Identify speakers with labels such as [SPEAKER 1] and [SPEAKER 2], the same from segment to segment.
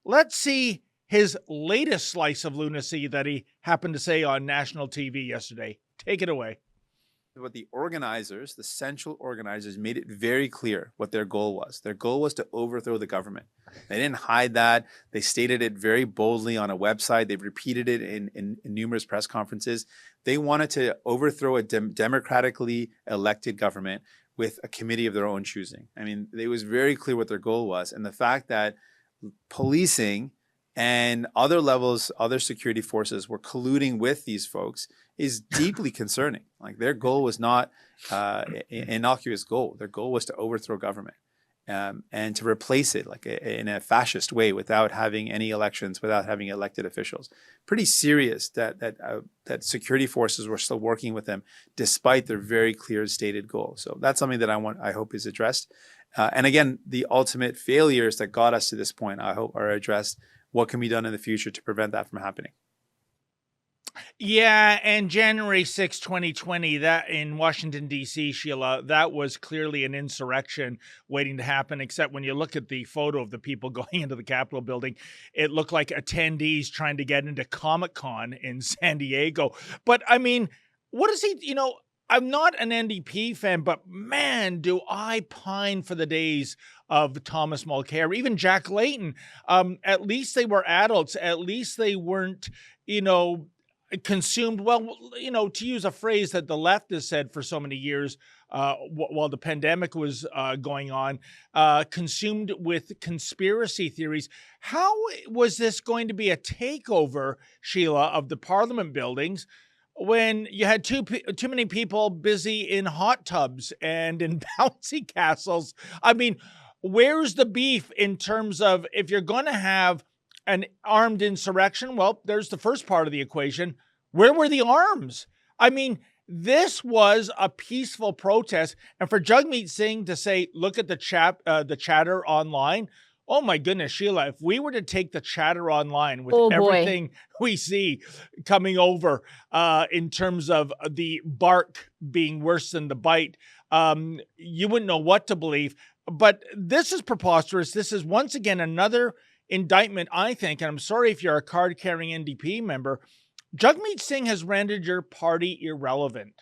[SPEAKER 1] Let's see his latest slice of lunacy that he happened to say on national TV yesterday. Take it away.
[SPEAKER 2] What the organizers, the central organizers, made it very clear what their goal was. Their goal was to overthrow the government. They didn't hide that. They stated it very boldly on a website. They've repeated it in numerous press conferences. They wanted to overthrow a democratically elected government with a committee of their own choosing. I mean, it was very clear what their goal was. And the fact that policing and other levels, other security forces were colluding with these folks is deeply concerning. Like, their goal was not an innocuous goal. Their goal was to overthrow government and to replace it in a fascist way without having any elections, without having elected officials. Pretty serious that security forces were still working with them despite their very clear stated goal. So that's something that I hope is addressed. And again, the ultimate failures that got us to this point, I hope, are addressed. What can be done in the future to prevent that from happening?
[SPEAKER 1] Yeah, and January 6, 2020, that in Washington, D.C., Sheila, that was clearly an insurrection waiting to happen, except when you look at the photo of the people going into the Capitol building, it looked like attendees trying to get into Comic-Con in San Diego. But, I mean, what is he, I'm not an NDP fan, but man, do I pine for the days of Thomas Mulcair, even Jack Layton. At least they were adults. At least they weren't, consumed. Well, to use a phrase that the left has said for so many years, while the pandemic was going on, consumed with conspiracy theories. How was this going to be a takeover, Sheila, of the Parliament buildings, when you had too many people busy in hot tubs and in bouncy castles? I mean, where's the beef in terms of, if you're going to have an armed insurrection? Well, there's the first part of the equation. Where were the arms? I mean, this was a peaceful protest. And for Jagmeet Singh to say, look at the chatter online. Oh my goodness, Sheila, if we were to take the chatter online with everything we see coming over in terms of the bark being worse than the bite, you wouldn't know what to believe. But this is preposterous. This is once again another indictment, I think, and I'm sorry if you're a card-carrying NDP member, Jagmeet Singh has rendered your party irrelevant.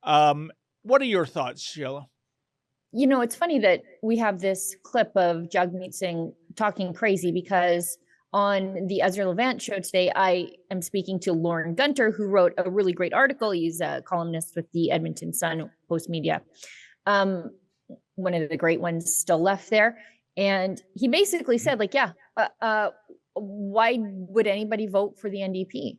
[SPEAKER 1] What are your thoughts, Sheila?
[SPEAKER 3] It's funny that we have this clip of Jagmeet Singh talking crazy, because on the Ezra Levant show today, I am speaking to Lauren Gunter, who wrote a really great article. He's a columnist with the Edmonton Sun Post Media. One of the great ones still left there. And he basically said, why would anybody vote for the NDP?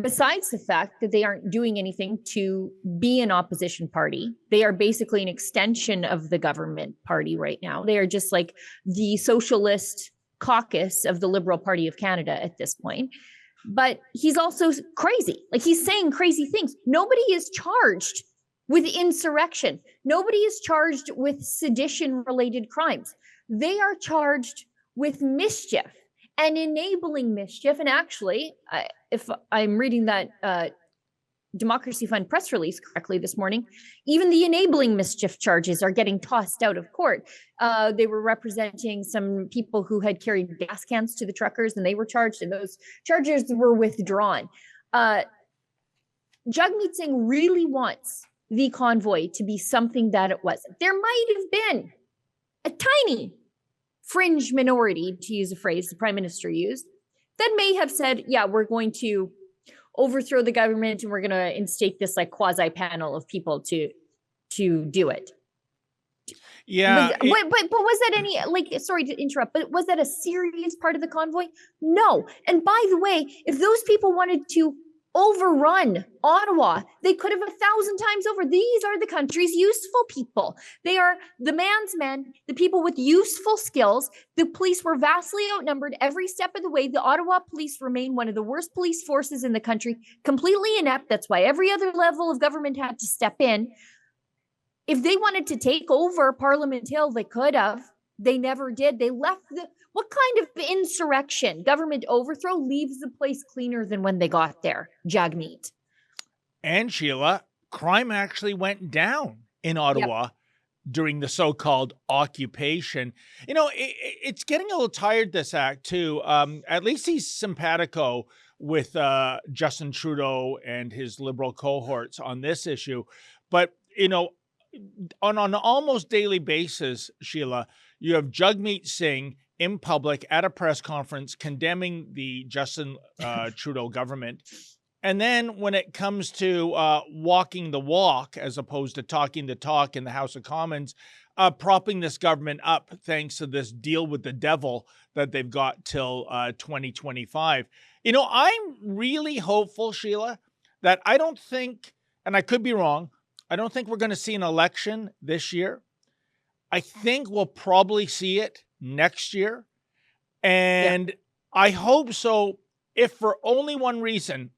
[SPEAKER 3] Besides the fact that they aren't doing anything to be an opposition party, they are basically an extension of the government party right now. They are just like the socialist caucus of the Liberal Party of Canada at this point. But he's also crazy. Like, he's saying crazy things. Nobody is charged with insurrection. Nobody is charged with sedition-related crimes. They are charged with mischief and enabling mischief. And actually, if I'm reading that Democracy Fund press release correctly this morning, even the enabling mischief charges are getting tossed out of court. They were representing some people who had carried gas cans to the truckers, and they were charged, and those charges were withdrawn. Jagmeet Singh really wants the convoy to be something that it wasn't. There might have been a tiny fringe minority, to use a phrase the Prime Minister used, that may have said, yeah, we're going to overthrow the government and we're going to instate this like quasi panel of people to do it.
[SPEAKER 1] Yeah.
[SPEAKER 3] But was that any, sorry to interrupt, but was that a serious part of the convoy? No. And by the way, if those people wanted to overrun Ottawa, they could have 1,000 times over. These are the country's useful people. They are the man's men, the people with useful skills. The police were vastly outnumbered every step of the way. The Ottawa police remain one of the worst police forces in the country, completely inept. That's why every other level of government had to step in. If they wanted to take over Parliament Hill, they could have. They never did. They left what kind of insurrection, government overthrow, leaves the place cleaner than when they got there, Jagmeet?
[SPEAKER 1] And Sheila, crime actually went down in Ottawa during the so-called occupation. It's getting a little tired, this act, too. At least he's simpatico with Justin Trudeau and his Liberal cohorts on this issue. But, on an almost daily basis, Sheila, you have Jagmeet Singh in public at a press conference condemning the Justin Trudeau government. And then when it comes to walking the walk, as opposed to talking the talk in the House of Commons, propping this government up thanks to this deal with the devil that they've got till 2025. I'm really hopeful, Sheila, that I don't think, and I could be wrong, I don't think we're going to see an election this year. I think we'll probably see it next year. And I hope so, if for only one reason,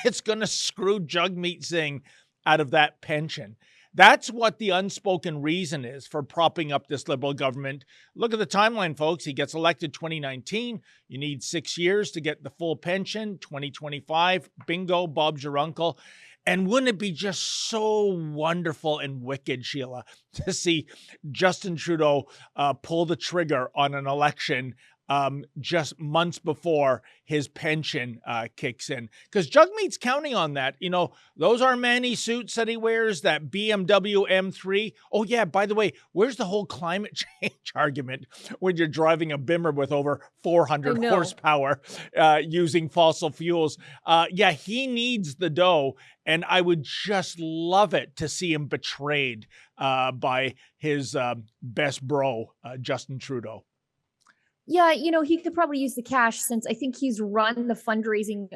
[SPEAKER 1] it's going to screw Jagmeet Singh out of that pension. That's what the unspoken reason is for propping up this Liberal government. Look at the timeline, folks. He gets elected 2019. You need 6 years to get the full pension. 2025, bingo, Bob's your uncle. And wouldn't it be just so wonderful and wicked, Sheila, to see Justin Trudeau pull the trigger on an election just months before his pension kicks in? Because Jagmeet's counting on that. Those Armani suits that he wears, that BMW M3. Oh, yeah, by the way, where's the whole climate change argument when you're driving a Bimmer with over 400 horsepower using fossil fuels? Yeah, he needs the dough, and I would just love it to see him betrayed by his best bro, Justin Trudeau.
[SPEAKER 3] Yeah, he could probably use the cash, since I think he's run the fundraising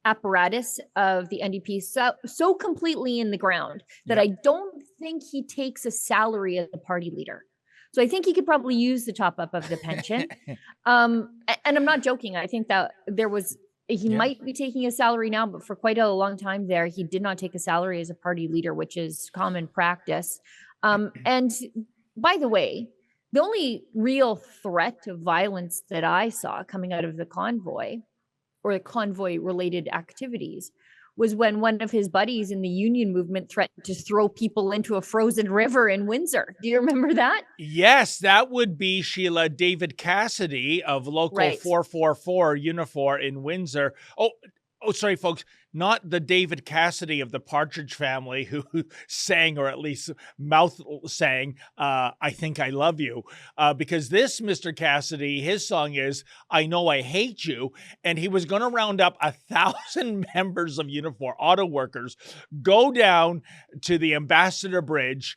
[SPEAKER 3] apparatus of the NDP so completely in the ground that I don't think he takes a salary as a party leader. So I think he could probably use the top up of the pension. And I'm not joking. I think that he might be taking a salary now, but for quite a long time there, he did not take a salary as a party leader, which is common practice. And by the way, the only real threat of violence that I saw coming out of the convoy, or the convoy-related activities, was when one of his buddies in the union movement threatened to throw people into a frozen river in Windsor. Do you remember that?
[SPEAKER 1] Yes, that would be, Sheila, David Cassidy of Local 444 Unifor in Windsor. Oh, sorry, folks. Not the David Cassidy of the Partridge Family who sang, or at least mouth sang, I Think I Love You. Because this Mr. Cassidy, his song is I Know I Hate You. And he was going to round up 1,000 members of Unifor, auto workers, go down to the Ambassador Bridge,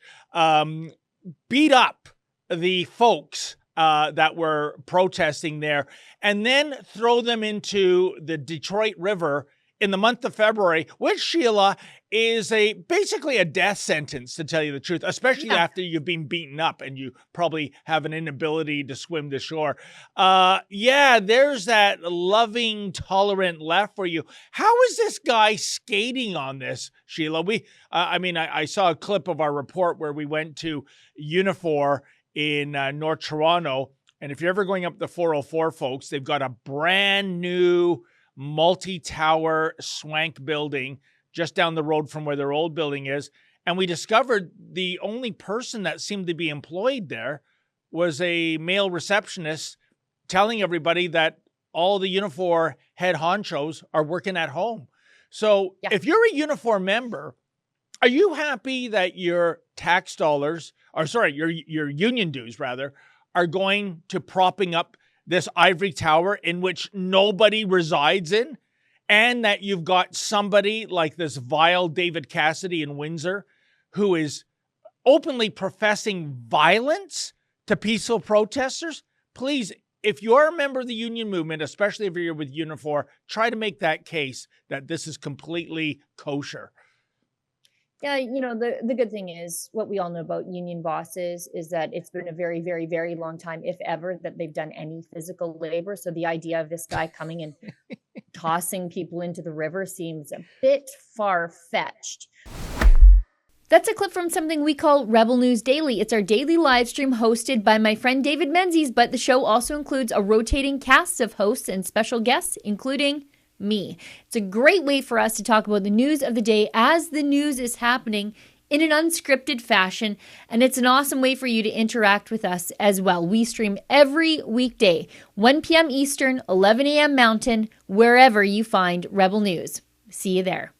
[SPEAKER 1] beat up the folks that were protesting there, and then throw them into the Detroit River in the month of February, which, Sheila, is basically a death sentence, to tell you the truth, especially after you've been beaten up and you probably have an inability to swim to shore. There's that loving, tolerant left for you. How is this guy skating on this, Sheila? I saw a clip of our report where we went to Unifor in North Toronto. And if you're ever going up the 404, folks, they've got a brand new multi-tower swank building just down the road from where their old building is. And we discovered the only person that seemed to be employed there was a male receptionist telling everybody that all the Unifor head honchos are working at home. So if you're a Unifor member, are you happy that your tax dollars, your union dues rather, are going to propping up this ivory tower in which nobody resides in, and that you've got somebody like this vile David Cassidy in Windsor who is openly professing violence to peaceful protesters? Please, if you're a member of the union movement, especially if you're with Unifor, try to make that case that this is completely kosher.
[SPEAKER 3] Yeah, the good thing is, what we all know about union bosses is that it's been a very, very, very long time, if ever, that they've done any physical labor. So the idea of this guy coming and tossing people into the river seems a bit far-fetched. That's a clip from something we call Rebel News Daily. It's our daily live stream hosted by my friend David Menzies, but the show also includes a rotating cast of hosts and special guests, including me. It's a great way for us to talk about the news of the day as the news is happening
[SPEAKER 4] in an unscripted fashion, and it's an awesome way for you to interact with us as well. We stream every weekday, 1 p.m. Eastern, 11 a.m. Mountain, wherever you find Rebel News. See you there.